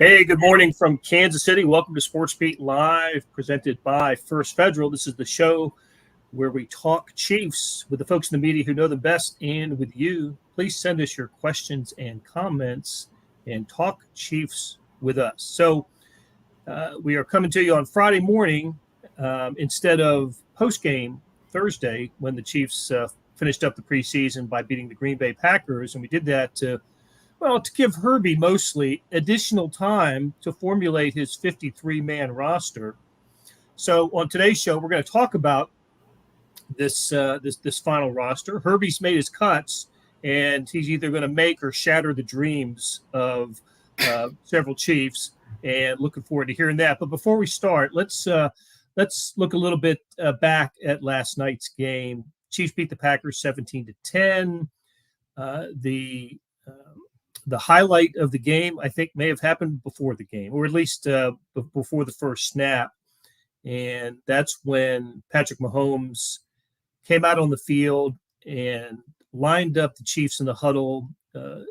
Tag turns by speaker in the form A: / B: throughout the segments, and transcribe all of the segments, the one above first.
A: Hey, good morning from Kansas City. Welcome to Sportsbeat Live, presented by First Federal. This is the show where we talk Chiefs with the folks in the media who know them best and with you. Please send us your questions and comments and talk Chiefs with us. So we are coming to you on Friday morning instead of post-game Thursday when the Chiefs finished up the preseason by beating the Green Bay Packers. And we did that to give Herbie mostly additional time to formulate his 53-man roster. So on today's show, we're going to talk about this final roster. Herbie's made his cuts, and he's either going to make or shatter the dreams of several Chiefs. And looking forward to hearing that. But before we start, let's look a little bit back at last night's game. Chiefs beat the Packers 17-10. The highlight of the game, I think, may have happened before the game, or at least before the first snap. And that's when Patrick Mahomes came out on the field and lined up the Chiefs in the huddle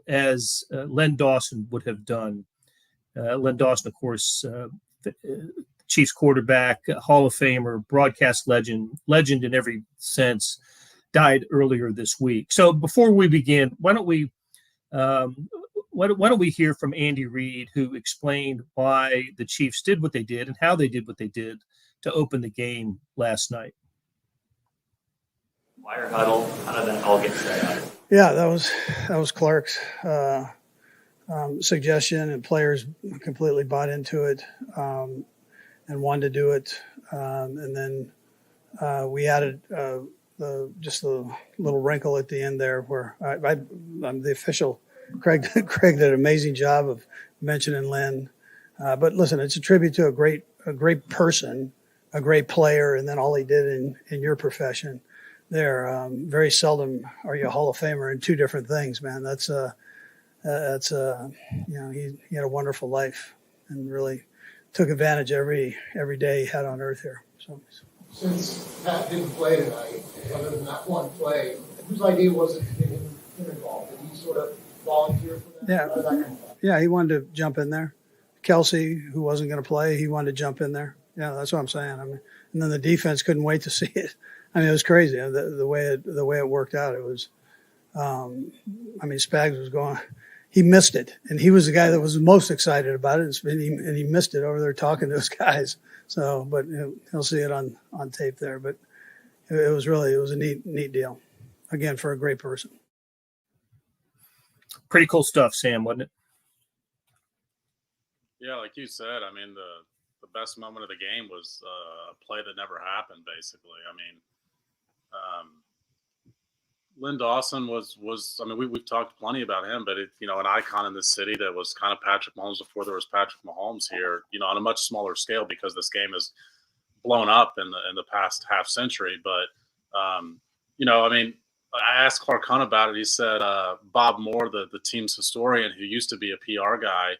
A: as Len Dawson would have done. Len Dawson, of course, Chiefs quarterback, Hall of Famer, broadcast legend in every sense, died earlier this week. So before we begin, why don't we hear from Andy Reid, who explained why the Chiefs did what they did and how they did what they did to open the game last night.
B: Wire huddle, how did that all get set up?
C: Yeah, that was Clark's suggestion, and players completely bought into it and wanted to do it. And then we added just a little wrinkle at the end there where I'm the official. Craig did an amazing job of mentioning Len. But listen, it's a tribute to a great person, a great player, and then all he did in your profession there. Very seldom are you a Hall of Famer in two different things, man. He had a wonderful life and really took advantage every day he had on earth here. So
D: since Pat didn't play tonight, other than that one play, whose idea was it to get him involved? Did he sort of volunteer for that?
C: Yeah, he wanted to jump in there. Kelsey, who wasn't going to play, he wanted to jump in there. Yeah, that's what I'm saying. I mean, and then the defense couldn't wait to see it. I mean, it was crazy the way it worked out. It was, Spags was going. He missed it, and he was the guy that was most excited about it, and he missed it over there talking to his guys. So, but he'll see it on tape there. But it was a neat deal, again, for a great person.
A: Pretty cool stuff, Sam, wasn't it?
E: Yeah, like you said, I mean, the best moment of the game was a play that never happened, basically. I mean, Len Dawson was we've talked plenty about him, but an icon in this city that was kind of Patrick Mahomes before there was Patrick Mahomes here, on a much smaller scale because this game is blown up in the past half century. But, I asked Clark Hunt about it. He said Bob Moore, the team's historian, who used to be a PR guy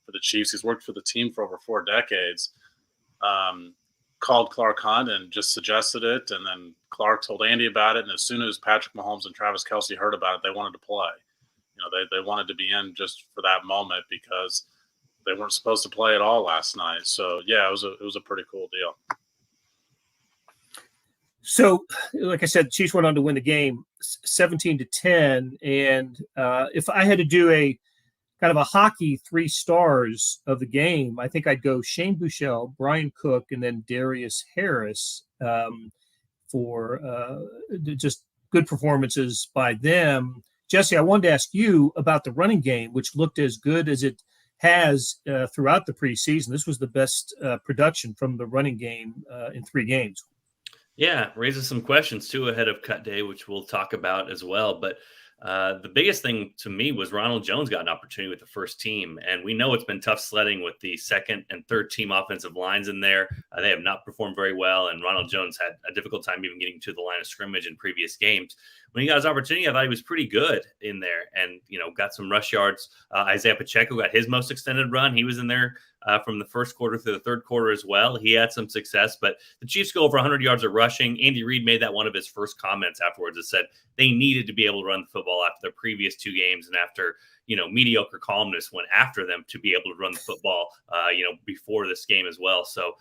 E: for the Chiefs, he's worked for the team for over 4 decades, called Clark Hunt and just suggested it. And then Clark told Andy about it. And as soon as Patrick Mahomes and Travis Kelce heard about it, they wanted to play. They wanted to be in just for that moment because they weren't supposed to play at all last night. So, yeah, it was a pretty cool deal.
A: So, like I said, the Chiefs went on to win the game 17-10. And if I had to do a kind of a hockey 3 stars of the game, I think I'd go Shane Buechele, Brian Cook, and then Darius Harris for just good performances by them. Jesse, I wanted to ask you about the running game, which looked as good as it has throughout the preseason. This was the best production from the running game in 3 games.
B: Yeah, raises some questions, too, ahead of cut day, which we'll talk about as well. But the biggest thing to me was Ronald Jones got an opportunity with the first team. And we know it's been tough sledding with the second and third team offensive lines in there. They have not performed very well. And Ronald Jones had a difficult time even getting to the line of scrimmage in previous games. When he got his opportunity, I thought he was pretty good in there and, got some rush yards. Isaiah Pacheco got his most extended run. He was in there from the first quarter through the third quarter as well. He had some success, but the Chiefs go over 100 yards of rushing. Andy Reid made that one of his first comments afterwards that said they needed to be able to run the football after the previous two games and after, mediocre calmness went after them to be able to run the football, before this game as well. So,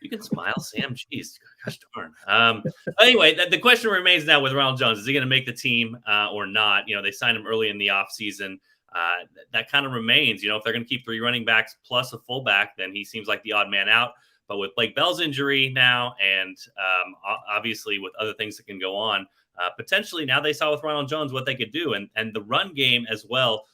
B: you can smile, Sam. Jeez, gosh darn. Anyway, the question remains now with Ronald Jones. Is he going to make the team or not? They signed him early in the offseason. That kind of remains. If they're going to keep three running backs plus a fullback, then he seems like the odd man out. But with Blake Bell's injury now and obviously with other things that can go on, potentially now they saw with Ronald Jones what they could do. And the run game as well,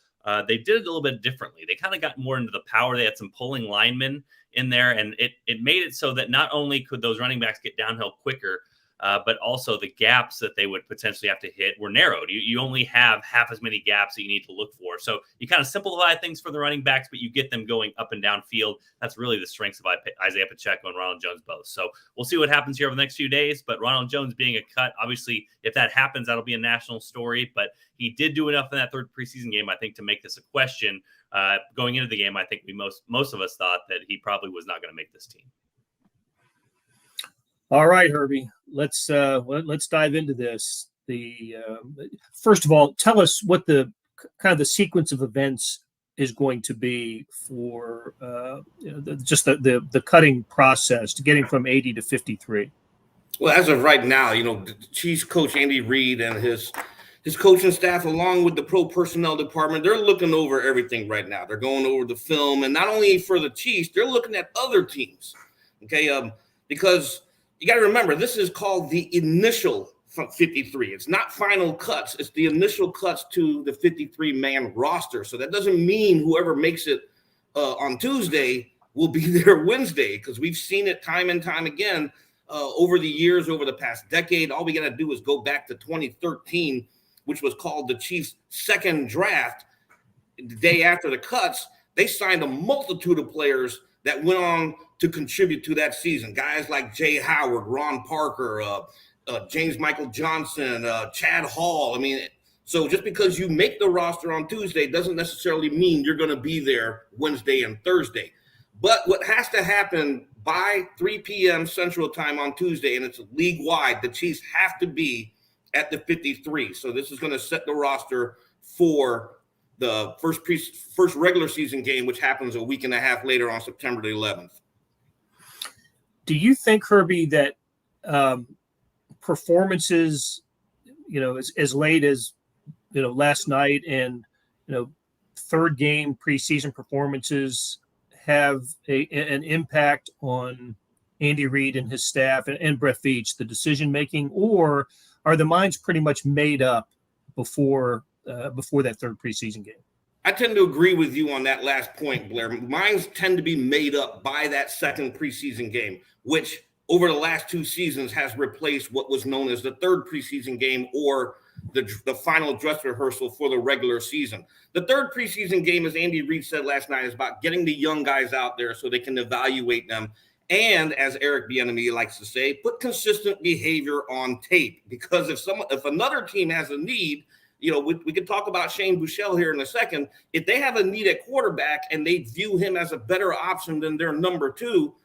B: they did it a little bit differently. They kind of got more into the power. They had some pulling linemen in there, and it made it so that not only could those running backs get downhill quicker, but also the gaps that they would potentially have to hit were narrowed. You only have half as many gaps that you need to look for. So you kind of simplify things for the running backs, but you get them going up and down field. That's really the strengths of Isaiah Pacheco and Ronald Jones both. So we'll see what happens here over the next few days. But Ronald Jones being a cut, obviously, if that happens, that'll be a national story. But he did do enough in that third preseason game, I think, to make this a question. Going into the game, I think most of us thought that he probably was not going to make this team.
A: All right, Herbie, let's dive into this. First of all, tell us what the kind of the sequence of events is going to be for the cutting process to getting from 80 to 53.
F: Well, as of right now, the Chiefs coach Andy Reid and his coaching staff, along with the pro personnel department, they're looking over everything right now. They're going over the film, and not only for the Chiefs, they're looking at other teams. Okay, because you got to remember, this is called the initial 53. It's not final cuts. It's the initial cuts to the 53-man roster. So that doesn't mean whoever makes it on Tuesday will be there Wednesday, because we've seen it time and time again over the years, over the past decade. All we got to do is go back to 2013, which was called the Chiefs' second draft. The day after the cuts, they signed a multitude of players that went on to contribute to that season. Guys like Jay Howard, Ron Parker, James Michael Johnson, Chad Hall. I mean, so just because you make the roster on Tuesday doesn't necessarily mean you're going to be there Wednesday and Thursday. But what has to happen by 3 p.m. Central Time on Tuesday, and it's league-wide, the Chiefs have to be at the 53. So this is going to set the roster for the first regular season game, which happens a week and a half later on September the 11th.
A: Do you think, Herbie, that performances, as late as, last night and, third game preseason performances have an impact on Andy Reid and his staff and Brett Veach, the decision-making, or are the minds pretty much made up before that third preseason game?
F: I tend to agree with you on that last point, Blair. Minds tend to be made up by that second preseason game, which over the last two seasons has replaced what was known as the third preseason game or the final dress rehearsal for the regular season. The third preseason game, as Andy Reid said last night, is about getting the young guys out there so they can evaluate them. And as Eric Bieniemy likes to say, put consistent behavior on tape. Because if another team has a need, we could talk about Shane Buechele here in a second. If they have a need at quarterback and they view him as a better option than their number two,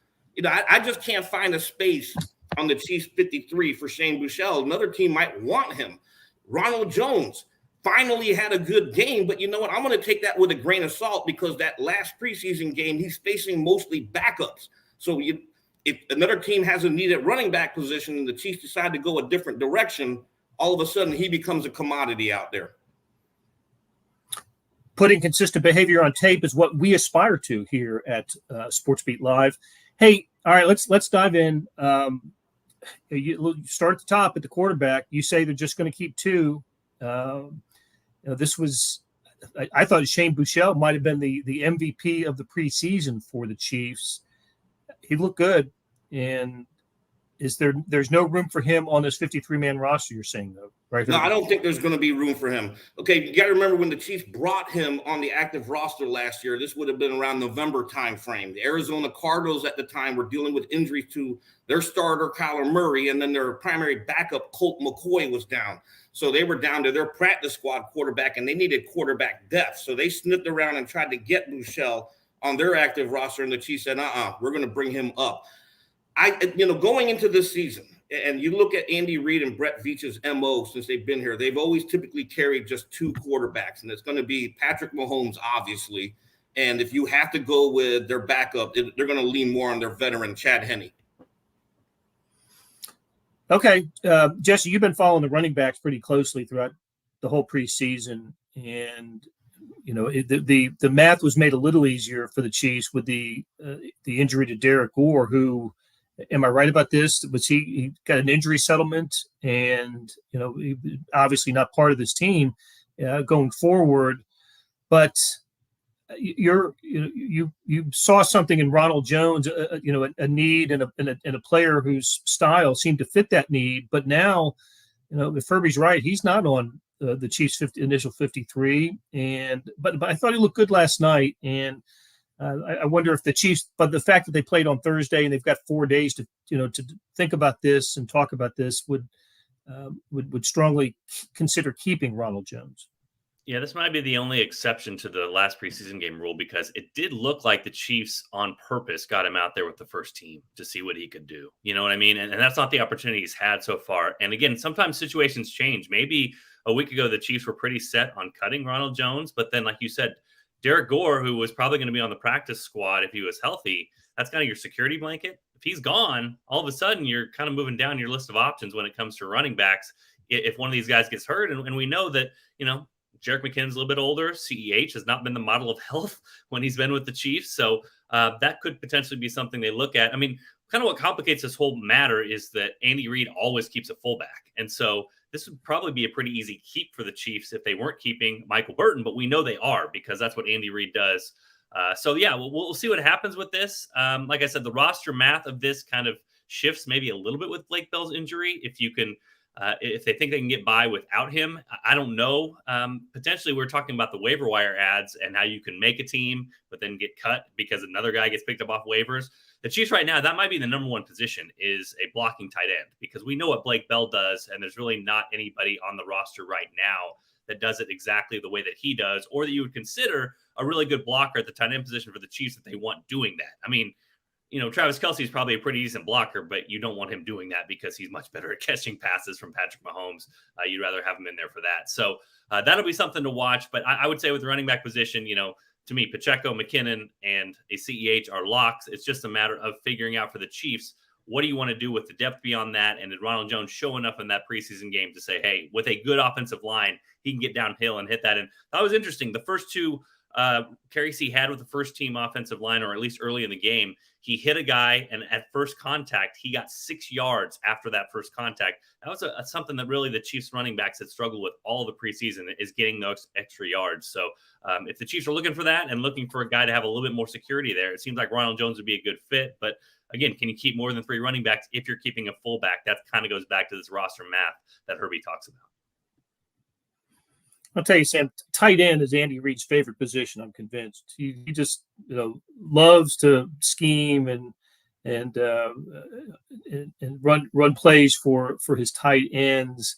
F: I just can't find a space on the Chiefs 53 for Shane Buechele. Another team might want him. Ronald Jones finally had a good game, but you know what? I'm going to take that with a grain of salt because that last preseason game, he's facing mostly backups. So if another team has a need at running back position and the Chiefs decide to go a different direction, all of a sudden he becomes a commodity out there.
A: Putting consistent behavior on tape is what we aspire to here at Sportsbeat Live. Hey, all right, let's dive in. You start at the top at the quarterback. You say they're just going to keep two. This was, I thought Shane Buechele might have been the MVP of the preseason for the Chiefs. He looked good, and there's no room for him on this 53-man roster, you're saying, though, right?
F: No, I don't think there's going to be room for him. Okay, you got to remember when the Chiefs brought him on the active roster last year, this would have been around November timeframe. The Arizona Cardinals at the time were dealing with injuries to their starter, Kyler Murray, and then their primary backup, Colt McCoy, was down. So they were down to their practice squad quarterback, and they needed quarterback depth. So they sniffed around and tried to get Buechele on their active roster, and the Chiefs said, we're going to bring him up. Going into this season, and you look at Andy Reid and Brett Veach's MO since they've been here, they've always typically carried just two quarterbacks, and it's going to be Patrick Mahomes, obviously. And if you have to go with their backup, they're going to lean more on their veteran, Chad Henne.
A: Okay. Jesse, you've been following the running backs pretty closely throughout the whole preseason. And, the math was made a little easier for the Chiefs with the injury to Derek Gore, who, am I right about this? Was he got an injury settlement and, he, obviously not part of this team going forward, but you saw something in Ronald Jones, a need and a player whose style seemed to fit that need. But now, if Herbie's right, he's not on the Chiefs' initial 53. But I thought he looked good last night. And I wonder if the Chiefs, but the fact that they played on Thursday and they've got 4 days to think about this and talk about this, would strongly consider keeping Ronald Jones.
B: Yeah, this might be the only exception to the last preseason game rule, because it did look like the Chiefs on purpose got him out there with the first team to see what he could do. You know what I mean? And that's not the opportunity he's had so far. And again, sometimes situations change. Maybe a week ago, the Chiefs were pretty set on cutting Ronald Jones. But then, like you said, Derek Gore, who was probably going to be on the practice squad if he was healthy, that's kind of your security blanket. If he's gone, all of a sudden you're kind of moving down your list of options when it comes to running backs. If one of these guys gets hurt, and we know that, Jerick McKinnon's a little bit older. CEH has not been the model of health when he's been with the Chiefs. So that could potentially be something they look at. I mean, kind of what complicates this whole matter is that Andy Reid always keeps a fullback. And so this would probably be a pretty easy keep for the Chiefs if they weren't keeping Michael Burton, but we know they are, because that's what Andy Reid does. We'll see what happens with this. Like I said, the roster math of this kind of shifts maybe a little bit with Blake Bell's injury. If they think they can get by without him, I don't know. Potentially, we're talking about the waiver wire ads and how you can make a team, but then get cut because another guy gets picked up off waivers. The Chiefs right now, that might be the number one position, is a blocking tight end, because we know what Blake Bell does, and there's really not anybody on the roster right now that does it exactly the way that he does, or that you would consider a really good blocker at the tight end position for the Chiefs that they want doing that. I mean, Travis Kelce is probably a pretty decent blocker, but you don't want him doing that because he's much better at catching passes from Patrick Mahomes. You'd rather have him in there for that. So that'll be something to watch. But I would say with the running back position, to me, Pacheco, McKinnon, and a CEH are locks. It's just a matter of figuring out for the Chiefs, what do you want to do with the depth beyond that? And did Ronald Jones show enough in that preseason game to say, hey, with a good offensive line, he can get downhill and hit that? And that was interesting. The first two carries he had with the first team offensive line, or at least early in the game, he hit a guy, and at first contact, he got 6 yards after that first contact. That was something that really the Chiefs running backs had struggled with all the preseason, is getting those extra yards. So if the Chiefs are looking for that and looking for a guy to have a little bit more security there, it seems like Ronald Jones would be a good fit. But again, can you keep more than 3 running backs if you're keeping a fullback? That kind of goes back to this roster math that Herbie talks about.
A: I'll tell you, Sam, tight end is Andy Reid's favorite position. I'm convinced. He just loves to scheme and run plays for his tight ends.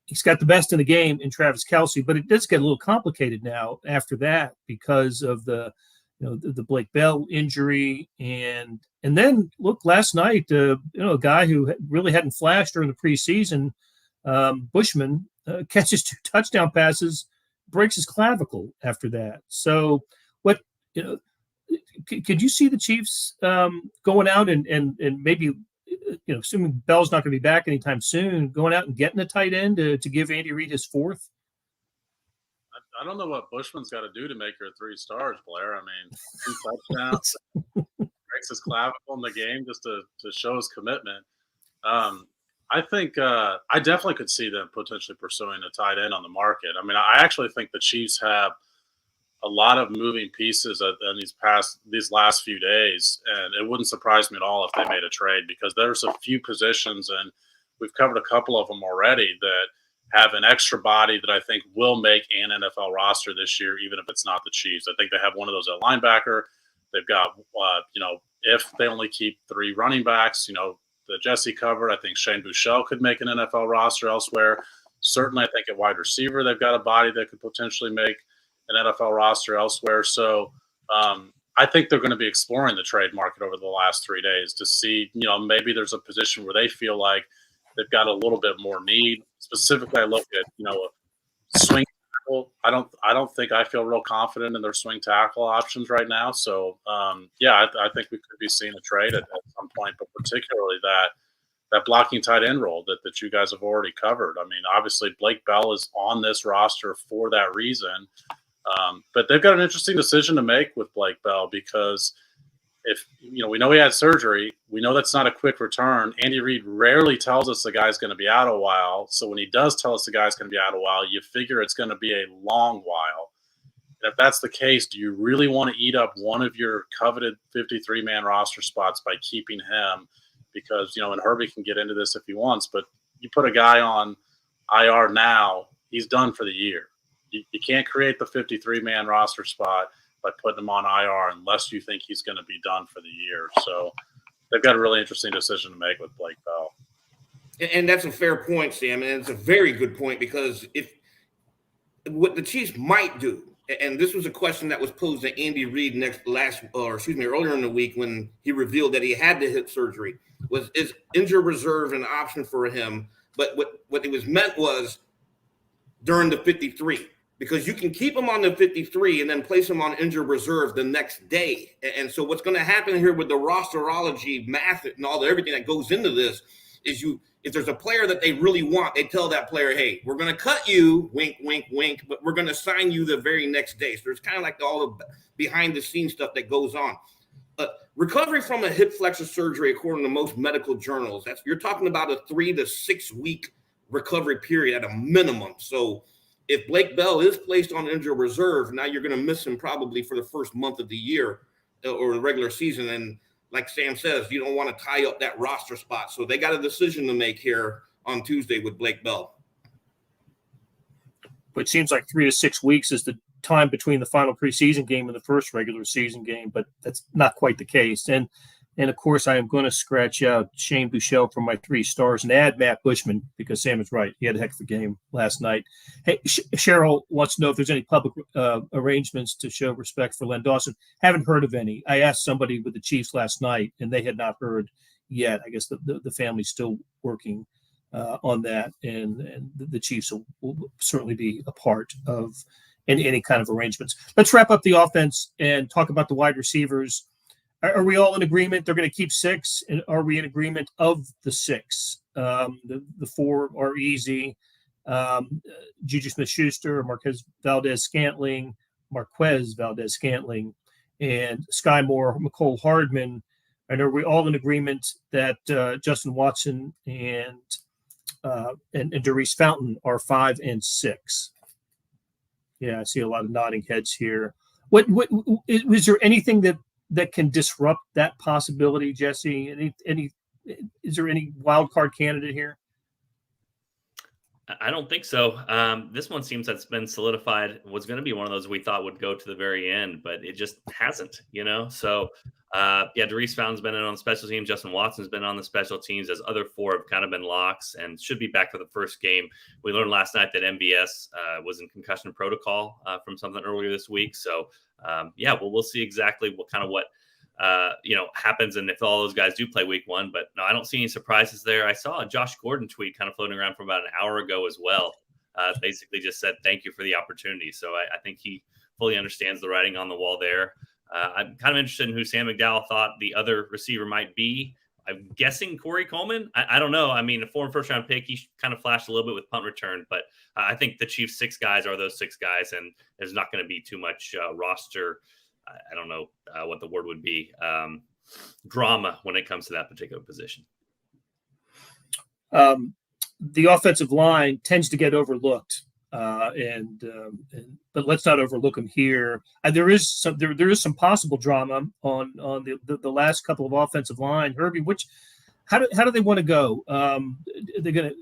A: He's got the best in the game in Travis Kelce, but it does get a little complicated now after that because of the Blake Bell injury, and then look, last night, a guy who really hadn't flashed during the preseason, Bushman, catches 2 touchdown passes, breaks his clavicle after that. So could you see the Chiefs going out and maybe, assuming Bell's not going to be back anytime soon, going out and getting a tight end to give Andy Reid his 4th?
E: I don't know what Bushman's got to do to make her 3 stars, Blair. I mean, 2 touchdowns, breaks his clavicle in the game just to show his commitment. I think I definitely could see them potentially pursuing a tight end on the market. I mean, I actually think the Chiefs have a lot of moving pieces in these last few days, and it wouldn't surprise me at all if they made a trade, because there's a few positions, and we've covered a couple of them already, that have an extra body that I think will make an NFL roster this year, even if it's not the Chiefs. I think they have one of those at linebacker. They've got, if they only keep 3 running backs, the Jesse covered, I think Shane Buechele could make an NFL roster elsewhere. Certainly, I think at wide receiver, they've got a body that could potentially make an NFL roster elsewhere. So I think they're going to be exploring the trade market over the last 3 days to see, maybe there's a position where they feel like they've got a little bit more need. Specifically, I look at, a swing tackle. I don't think I feel real confident in their swing tackle options right now. So, I think we could be seeing a trade at some point, but particularly that blocking tight end role that you guys have already covered. I mean, obviously Blake Bell is on this roster for that reason. But they've got an interesting decision to make with Blake Bell because if, we know he had surgery, we know that's not a quick return. Andy Reid rarely tells us the guy's going to be out a while. So when he does tell us the guy's going to be out a while, you figure it's going to be a long while. And if that's the case, do you really want to eat up one of your coveted 53-man roster spots by keeping him? Because, and Herbie can get into this if he wants, but you put a guy on IR now, he's done for the year. You can't create the 53-man roster spot by putting him on IR unless you think he's going to be done for the year. So they've got a really interesting decision to make with Blake Bell.
F: And that's a fair point, Sam, and it's a very good point because what the Chiefs might do, and this was a question that was posed to Andy Reid earlier in the week when he revealed that he had the hip surgery, is injured reserve an option for him? But what it was meant was during the 53. Because you can keep him on the 53 and then place him on injured reserve the next day. And so what's going to happen here with the rosterology math and everything that goes into this is if there's a player that they really want, they tell that player, hey, we're going to cut you, wink, wink, wink, but we're going to sign you the very next day. So there's kind of like all the behind-the-scenes stuff that goes on. Recovery from a hip flexor surgery, according to most medical journals, you're talking about a 3 to 6 week recovery period at a minimum. So if Blake Bell is placed on injured reserve, now you're going to miss him probably for the first month of the year or the regular season. And like Sam says, you don't want to tie up that roster spot. So they got a decision to make here on Tuesday with Blake Bell.
A: But it seems like 3 to 6 weeks is the time between the final preseason game and the first regular season game, but that's not quite the case. And of course, I am going to scratch out Shane Buechele from my 3 stars and add Matt Bushman because Sam is right. He had a heck of a game last night. Hey, Cheryl wants to know if there's any public arrangements to show respect for Len Dawson. Haven't heard of any. I asked somebody with the Chiefs last night, and they had not heard yet. I guess the family's still working on that, and the Chiefs will certainly be a part of any kind of arrangements. Let's wrap up the offense and talk about the wide receivers. Are we all in agreement they're going to keep 6? And are we in agreement of the 6? The 4 are easy. Juju Smith-Schuster, Marquez Valdez-Scantling, and Sky Moore, McCole Hardman. And are we all in agreement that Justin Watson and Darius Fountain are 5 and 6? Yeah, I see a lot of nodding heads here. What was there anything that can disrupt that possibility, Jesse? Is there any wild card candidate here?
B: I don't think so. This one seems that's been solidified. Was going to be one of those we thought would go to the very end, but it just hasn't, So, Darius Fountain's been in on the special teams. Justin Watson's been on the special teams. As other 4 have kind of been locks and should be back for the first game. We learned last night that MVS was in concussion protocol from something earlier this week. So, we'll see exactly what happens and if all those guys do play week 1. But no, I don't see any surprises there. I saw a Josh Gordon tweet kind of floating around for about an hour ago as well. Basically just said, thank you for the opportunity. So I think he fully understands the writing on the wall there. I'm kind of interested in who Sam McDowell thought the other receiver might be. I'm guessing Corey Coleman. I don't know. I mean, a former first-round pick, he kind of flashed a little bit with punt return, but I think the Chiefs' 6 guys are those 6 guys, and there's not going to be too much roster. I don't know what the word would be, drama when it comes to that particular position.
A: The offensive line tends to get overlooked, but let's not overlook them here. There is some possible drama on the last couple of offensive line. Herbie, how do they want to go? They're gonna.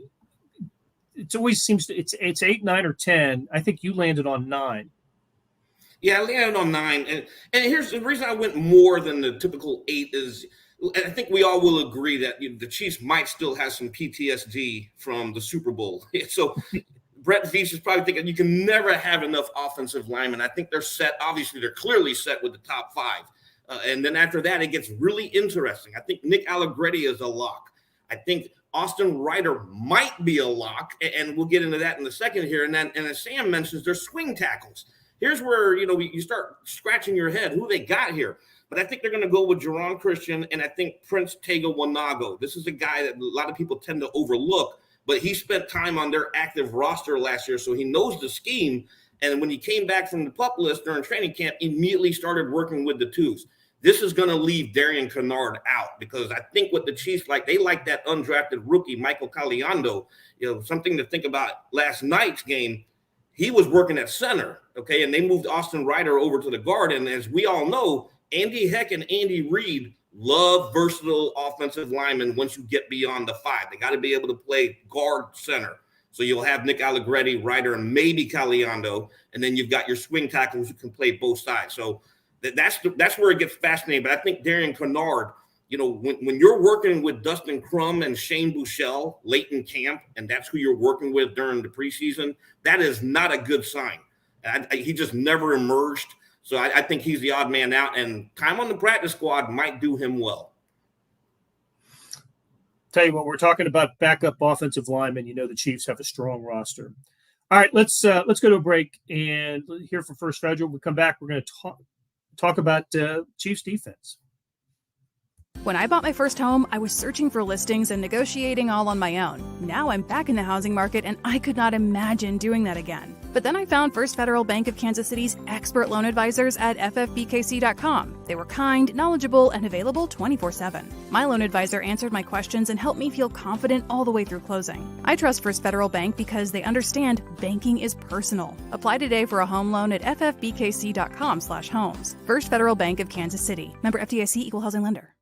A: It always seems to it's 8, 9, or 10. I think you landed on 9.
F: Yeah, I landed on 9. And here's the reason I went more than the typical 8 is I think we all will agree that the Chiefs might still have some PTSD from the Super Bowl. So Brett Veach is probably thinking you can never have enough offensive linemen. I think they're set. Obviously, they're clearly set with the top 5. And then after that, it gets really interesting. I think Nick Allegretti is a lock. I think Austin Ryder might be a lock, and we'll get into that in a second here. And as Sam mentions, there's swing tackles. Here's where, you start scratching your head. Who they got here? But I think they're going to go with Jerron Christian, and I think Prince Tega Wanago. This is a guy that a lot of people tend to overlook, but he spent time on their active roster last year, so he knows the scheme. And when he came back from the PUP list during training camp, immediately started working with the twos. This is going to leave Darian Kennard out because I think what the Chiefs like, they like that undrafted rookie, Michael Caliando. Something to think about last night's game. He was working at center, okay, and they moved Austin Ryder over to the guard. And as we all know, Andy Heck and Andy Reid love versatile offensive linemen once you get beyond the 5. They got to be able to play guard center. So you'll have Nick Allegretti, Ryder, and maybe Caliando, and then you've got your swing tackles who can play both sides. So that's where it gets fascinating. But I think Darian Kennard, when you're working with Dustin Crum and Shane Buechele late in camp, and that's who you're working with during the preseason, that is not a good sign. He just never emerged. So I think he's the odd man out, and time on the practice squad might do him well.
A: Tell you what, we're talking about backup offensive linemen. The Chiefs have a strong roster. All right, let's go to a break and hear from First Federal. When we come back, we're going to talk about Chiefs defense.
G: When I bought my first home, I was searching for listings and negotiating all on my own. Now I'm back in the housing market, and I could not imagine doing that again. But then I found First Federal Bank of Kansas City's expert loan advisors at ffbkc.com. They were kind, knowledgeable, and available 24/7. My loan advisor answered my questions and helped me feel confident all the way through closing. I trust First Federal Bank because they understand banking is personal. Apply today for a home loan at ffbkc.com/homes. First Federal Bank of Kansas City. Member FDIC, Equal Housing Lender.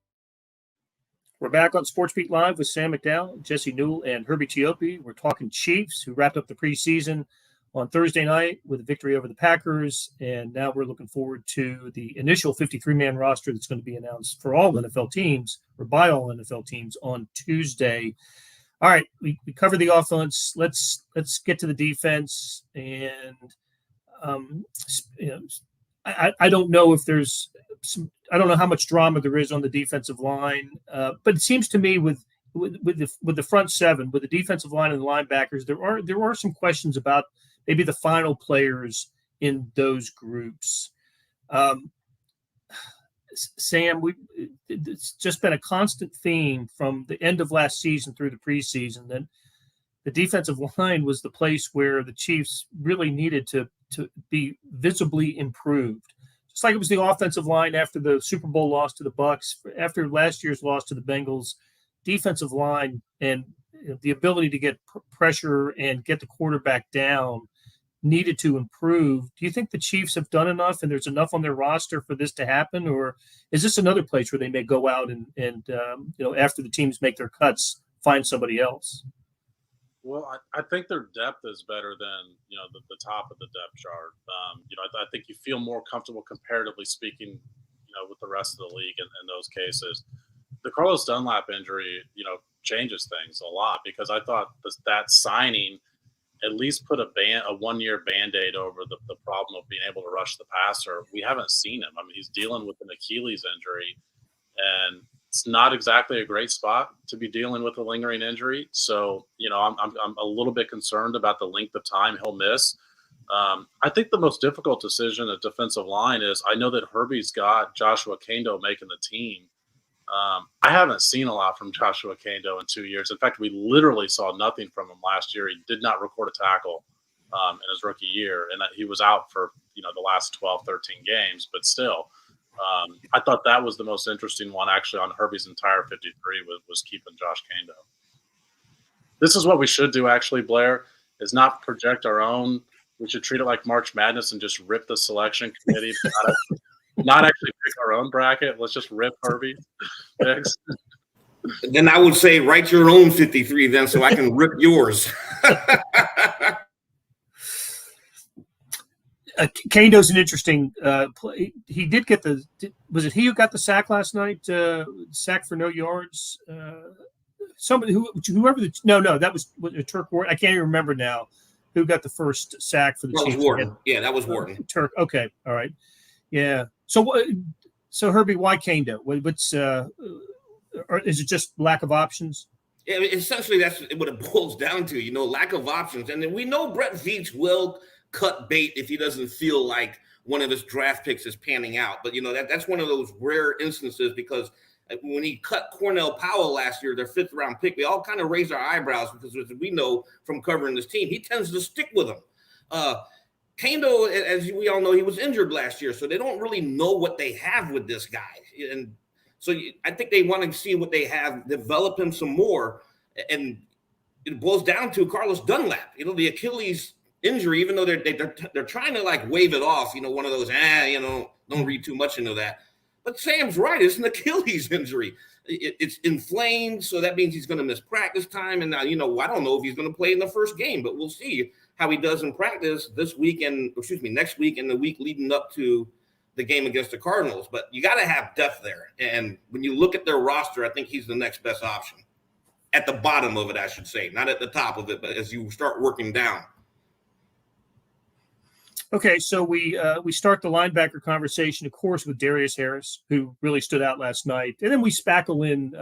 A: We're back on Sportsbeat Live with Sam McDowell, Jesse Newell, and Herbie Chiopi. We're talking Chiefs, who wrapped up the preseason on Thursday night with a victory over the Packers, and now we're looking forward to the initial 53-man roster that's going to be announced for all NFL teams, or by all NFL teams, on Tuesday. All right, we covered the offense. Let's get to the defense, and I don't know if there's I don't know how much drama there is on the defensive line, but it seems to me with the front 7, with the defensive line and the linebackers, there are some questions about maybe the final players in those groups. Sam, it's just been a constant theme from the end of last season through the preseason that the defensive line was the place where the Chiefs really needed to be visibly improved. Just like it was the offensive line after the Super Bowl loss to the Bucs, after last year's loss to the Bengals, defensive line and the ability to get pressure and get the quarterback down needed to improve. Do you think the Chiefs have done enough and there's enough on their roster for this to happen? Or is this another place where they may go out and after the teams make their cuts, find somebody else?
E: Well, I think their depth is better than, the top of the depth chart. I think you feel more comfortable comparatively speaking, with the rest of the league in those cases. The Carlos Dunlap injury, changes things a lot because I thought that signing at least put a one-year Band-Aid over the problem of being able to rush the passer. We haven't seen him. I mean, he's dealing with an Achilles injury, and it's not exactly a great spot to be dealing with a lingering injury. So, I'm a little bit concerned about the length of time he'll miss. I think the most difficult decision at defensive line is I know that Herbie's got Joshua Kendo making the team. I haven't seen a lot from Joshua Kendo in 2 years. In fact, we literally saw nothing from him last year. He did not record a tackle in his rookie year, and he was out for the last 12, 13 games, but still. I thought that was the most interesting one actually on Herbie's entire 53 was keeping Josh Kendo. This is what we should do actually, Blair, is not project our own. We should treat it like March Madness and just rip the selection committee, not actually pick our own bracket. Let's just rip Herbie picks.
F: Then I would say write your own 53 then so I can rip yours.
A: Kendo's an interesting play. He did get was it he who got the sack last night? Sack for no yards. Somebody that was a Turk Ward. I can't even remember now. who got the first sack for the
F: That was
A: Chiefs?
F: Wharton. Yeah, that was Wharton.
A: Turk. Okay, all right. Yeah. So Herbie, why Kando? What's or is it just lack of options?
F: Yeah, essentially that's what it boils down to, lack of options. And then we know Brett Veach will cut bait if he doesn't feel like one of his draft picks is panning out. But, that's one of those rare instances, because when he cut Cornell Powell last year, their 5th round pick, we all kind of raised our eyebrows, because as we know from covering this team, he tends to stick with them. Kando, as we all know, he was injured last year, so they don't really know what they have with this guy. And so I think they want to see what they have, develop him some more. And it boils down to Carlos Dunlap, the Achilles injury, even though they're trying to like wave it off, one of those, don't read too much into that. But Sam's right, it's an Achilles injury. It's inflamed, so that means he's going to miss practice time. And now, I don't know if he's going to play in the first game, but we'll see how he does in practice next week and the week leading up to the game against the Cardinals. But you got to have depth there. And when you look at their roster, I think he's the next best option. At the bottom of it, I should say, not at the top of it, but as you start working down.
A: Okay, so we start the linebacker conversation, of course, with Darius Harris, who really stood out last night, and then we spackle in,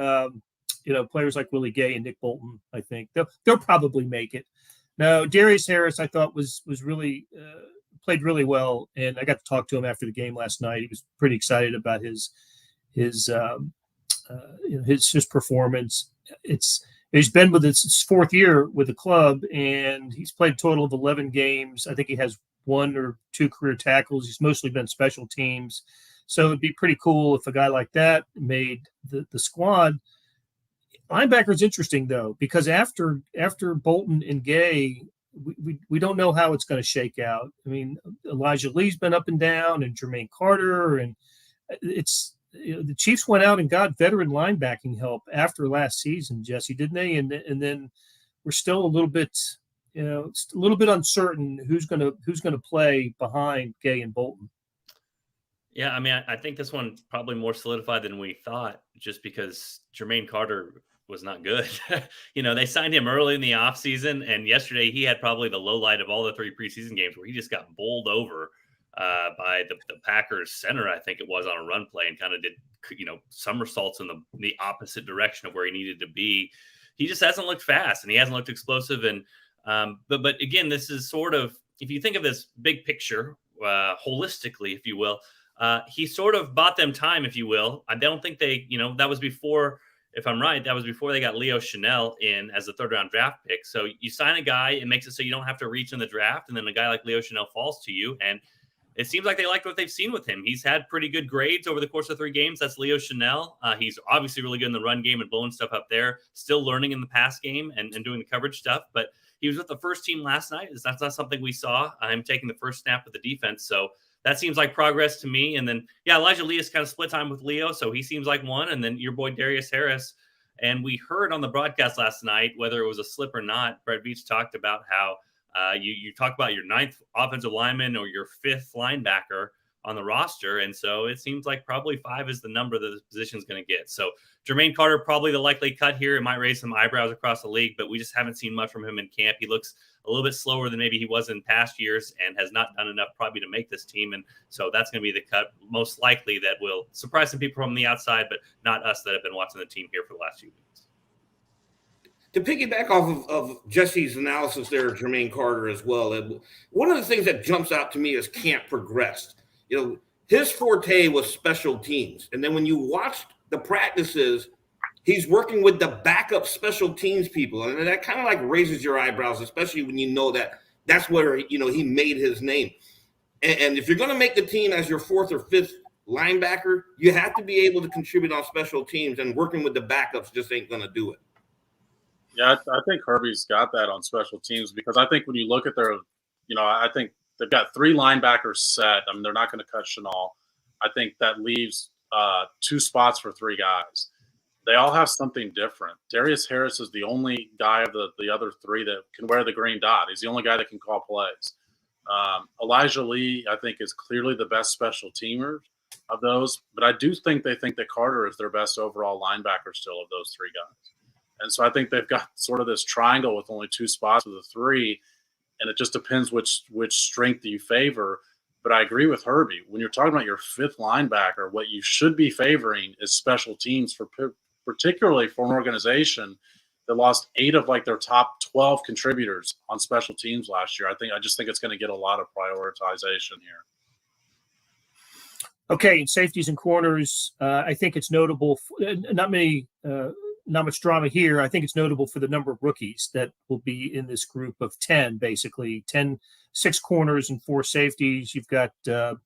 A: players like Willie Gay and Nick Bolton. I think they'll probably make it. Now, Darius Harris, I thought was really played really well, and I got to talk to him after the game last night. He was pretty excited about his performance. He's been with his 4th year with the club, and he's played a total of 11 games. I think he has 1 or 2 career tackles. He's mostly been special teams. So it'd be pretty cool if a guy like that made the squad. Linebacker's interesting, though, because after Bolton and Gay, we don't know how it's going to shake out. I mean, Elijah Lee's been up and down, and Jermaine Carter, and it's the Chiefs went out and got veteran linebacking help after last season, Jesse, didn't they? And then we're still a little bit uncertain who's going to play behind Gay and Bolton.
B: Yeah, I mean, I think this one probably more solidified than we thought, just because Jermaine Carter was not good. They signed him early in the offseason, and yesterday he had probably the low light of all the 3 preseason games, where he just got bowled over by the Packers center, I think it was, on a run play, and kind of did somersaults in the opposite direction of where he needed to be. He just hasn't looked fast, and he hasn't looked explosive. And but again, this is sort of, if you think of this big picture holistically, if you will, he sort of bought them time, if you will. I don't think they, that was before, if I'm right, that was before they got Leo Chanel in as a 3rd round draft pick. So you sign a guy, it makes it so you don't have to reach in the draft, and then a guy like Leo Chanel falls to you. And it seems like they liked what they've seen with him. He's had pretty good grades over the course of 3 games. That's Leo Chanel. He's obviously really good in the run game and blowing stuff up there, still learning in the pass game and doing the coverage stuff. But he was with the first team last night. That's not something we saw. Him taking the first snap with the defense. So that seems like progress to me. And then, Elijah Lee is kind of split time with Leo, so he seems like one. And then your boy Darius Harris. And we heard on the broadcast last night, whether it was a slip or not, Brett Veach talked about how you talk about your 9th offensive lineman or your 5th linebacker on the roster. And so it seems like probably 5 is the number that the position is going to get. So Jermaine Carter, probably the likely cut here. It might raise some eyebrows across the league, but we just haven't seen much from him in camp. He looks a little bit slower than maybe he was in past years and has not done enough probably to make this team. And so that's going to be the cut most likely that will surprise some people from the outside, but not us that have been watching the team here for the last few weeks.
F: To piggyback off of Jesse's analysis there, Jermaine Carter as well, one of the things that jumps out to me as camp progressed, his forte was special teams. And then when you watched the practices, he's working with the backup special teams people. And that kind of like raises your eyebrows, especially when you know that that's where, he made his name. And if you're going to make the team as your 4th or 5th linebacker, you have to be able to contribute on special teams, and working with the backups just ain't going to do it.
E: Yeah, I think Herbie's got that on special teams, because I think when you look at their, I think they've got 3 linebackers set. I mean, they're not going to cut Chanel. I think that leaves 2 spots for 3 guys. They all have something different. Darius Harris is the only guy of the other 3 that can wear the green dot. He's the only guy that can call plays. Elijah Lee, I think, is clearly the best special teamer of those. But I do think they think that Carter is their best overall linebacker still of those 3 guys. And so I think they've got sort of this triangle with only 2 spots of the 3. and it just depends which strength you favor. But I agree with Herbie. When you're talking about your fifth linebacker, what you should be favoring is special teams, particularly for an organization that lost 8 of like their top 12 contributors on special teams last year. I just think it's going to get a lot of prioritization here.
A: Okay, in safeties and corners, I think it's notable. Not much drama here. I think it's notable for the number of rookies that will be in this group of 10, basically 6 corners and 4 safeties. You've got Jalen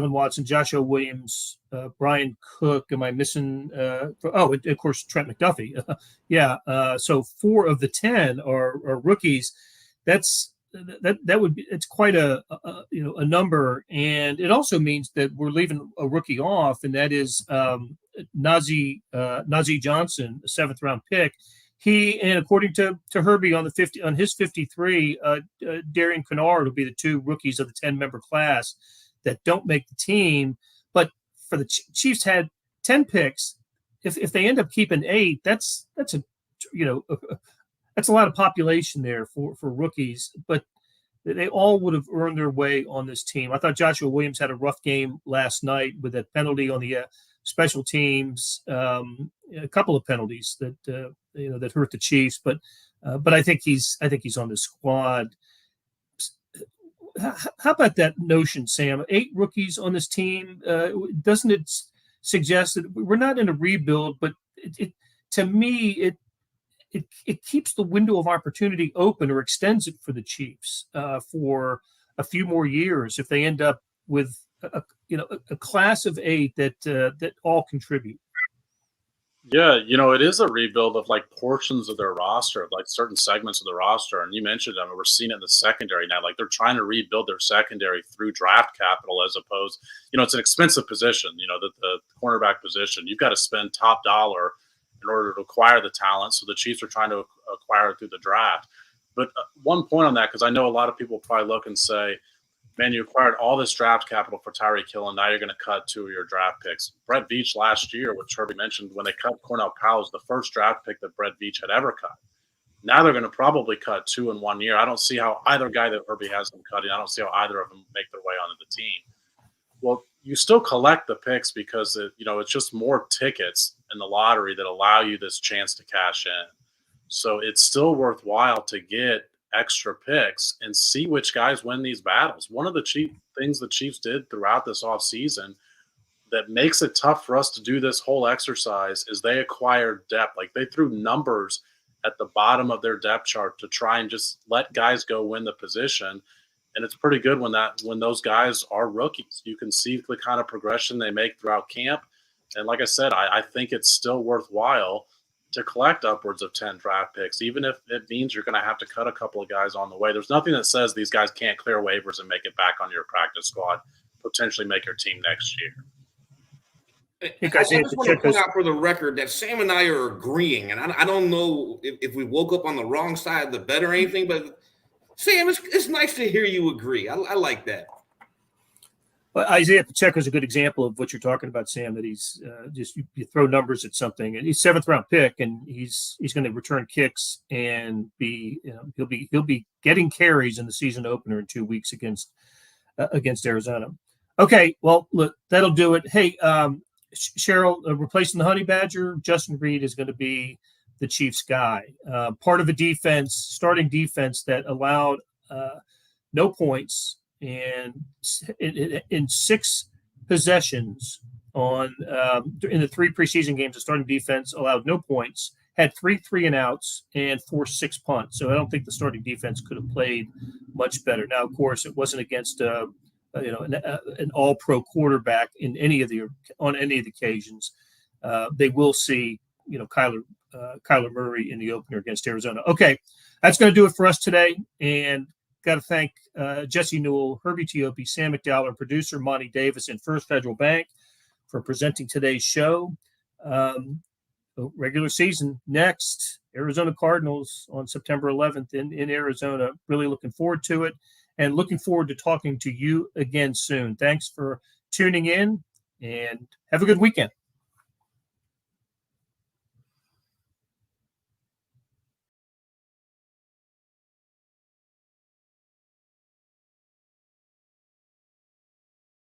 A: Watson, Joshua Williams, Brian Cook. Am I missing? And of course, Trent McDuffie. So 4 of the 10 are rookies. That would be, it's quite a number, and it also means that we're leaving a rookie off, and that is Najee Johnson, a 7th round pick. He, and according to Herbie on his 53, Darian Kennard will be the 2 rookies of the 10-member class that don't make the team. But for the Chiefs had 10 picks. If they end up keeping 8, that's a lot of population there for rookies, but they all would have earned their way on this team. I thought Joshua Williams had a rough game last night with that penalty on the special teams, a couple of penalties that hurt the Chiefs, but I think he's on the squad. How about that notion, Sam? 8 rookies on this team. Doesn't it suggest that we're not in a rebuild, but to me, it keeps the window of opportunity open, or extends it for the Chiefs for a few more years if they end up with a class of 8 that all contribute.
E: Yeah, it is a rebuild of like portions of their roster, like certain segments of the roster. And you mentioned, we're seeing it in the secondary now. Like they're trying to rebuild their secondary through draft capital, as opposed, it's an expensive position. The cornerback position, you've got to spend top dollar in order to acquire the talent. So the Chiefs are trying to acquire it through the draft. But one point on that, because I know a lot of people probably look and say, man, you acquired all this draft capital for Tyreek Hill, and now you're going to cut 2 of your draft picks. Brett Veach last year, which Herbie mentioned, when they cut Cornell Powell, was the first draft pick that Brett Veach had ever cut. Now they're going to probably cut 2 in 1 year. I don't see how either guy that Herbie has them cutting, I don't see how either of them make their way onto the team. Well, you still collect the picks because it's just more tickets in the lottery that allow you this chance to cash in. So it's still worthwhile to get extra picks and see which guys win these battles. One of the things the Chiefs did throughout this offseason that makes it tough for us to do this whole exercise is they acquired depth. Like they threw numbers at the bottom of their depth chart to try and just let guys go win the position. And it's pretty good when those guys are rookies. You can see the kind of progression they make throughout camp. And like I said, I think it's still worthwhile to collect upwards of 10 draft picks, even if it means you're going to have to cut a couple of guys on the way. There's nothing that says these guys can't clear waivers and make it back on your practice squad, potentially make your team next year.
F: I just want to point out for the record that Sam and I are agreeing, and I don't know if we woke up on the wrong side of the bed or anything, but Sam, it's nice to hear you agree. I like that.
A: Well, Isaiah Pacheco is a good example of what you're talking about, Sam, that he's just you throw numbers at something, and he's 7th round pick, and he's going to return kicks and he'll be getting carries in the season opener in 2 weeks against Arizona. Okay, well, look, that'll do it. Hey, Cheryl, replacing the Honey Badger, Justin Reed is going to be the Chiefs guy. Part of a starting defense that allowed no points and in 6 possessions in the 3 preseason games, the starting defense allowed no points, had 3 3-and-outs, and 4 6 punts. So I don't think the starting defense could have played much better. Now, of course, it wasn't against an all-pro quarterback on any of the occasions. They will see Kyler Murray in the opener against Arizona. Okay, that's going to do it for us today. And got to thank Jesse Newell, Herbie Tiopi, Sam McDowell, our producer, Monty Davis, and First Federal Bank for presenting today's show. Regular season next, Arizona Cardinals on September 11th in Arizona. Really looking forward to it, and looking forward to talking to you again soon. Thanks for tuning in, and have a good weekend.